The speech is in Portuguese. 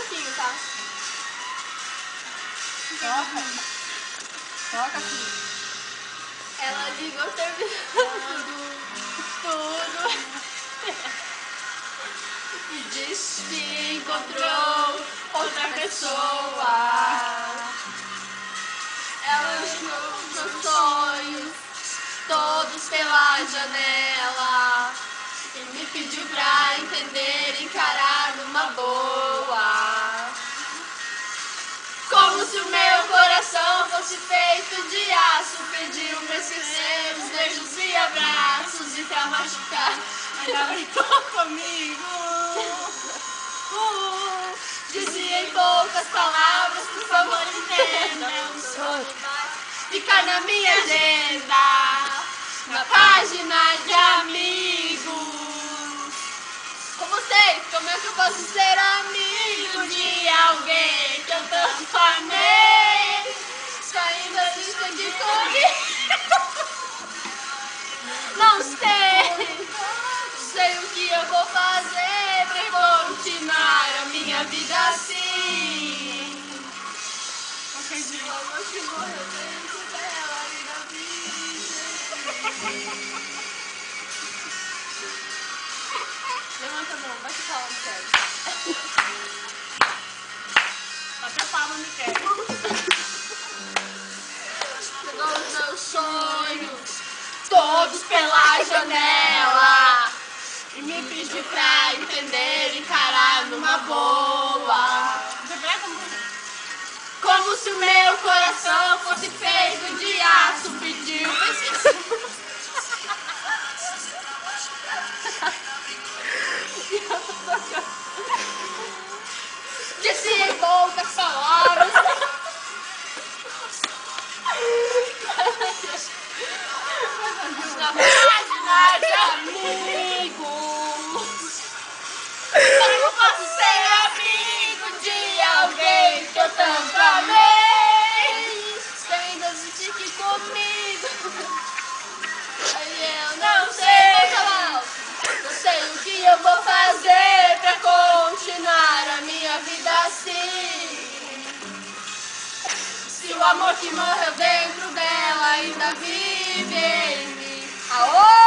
pouquinho, tá? Toca aqui. Ela ligou o servidor, tudo. E disse que encontrou outra pessoa. Ela jogou meus sonhos todos pela janela e me pediu pra entender e encarar numa boa. Como se o meu coração fosse feito de aço, pediu pra esquecer os beijos e abraços e pra machucar. Ainda brincou comigo. Dizia em poucas palavras, por favor entenda, o sonho vai ficar na minha agenda, na página de amigos. Com vocês, como é que eu posso ser amigo de alguém que eu tanto amei? Saindo a lista de comigo. Não sei o que eu vou fazer pra continuar a minha vida assim. O amor que morreu dentro dela e na vida. Levanta a mão, bate palma, Michele. Bate a palma, Michele. Chegou os meus sonhos todos pela janela e me pediu pra entender e encarar numa boa. Como se o meu coração fosse feito de aço, pediu pra esquecer. Disse em poucas palavras. Na página de amigos. Como eu posso ser amigo de alguém que eu tanto amei? Se ainda existe aqui comigo. Eu não sei, não sei o que eu vou fazer pra continuar a minha vida assim. Se o amor que morreu dentro dela ainda vive em mim. Aô!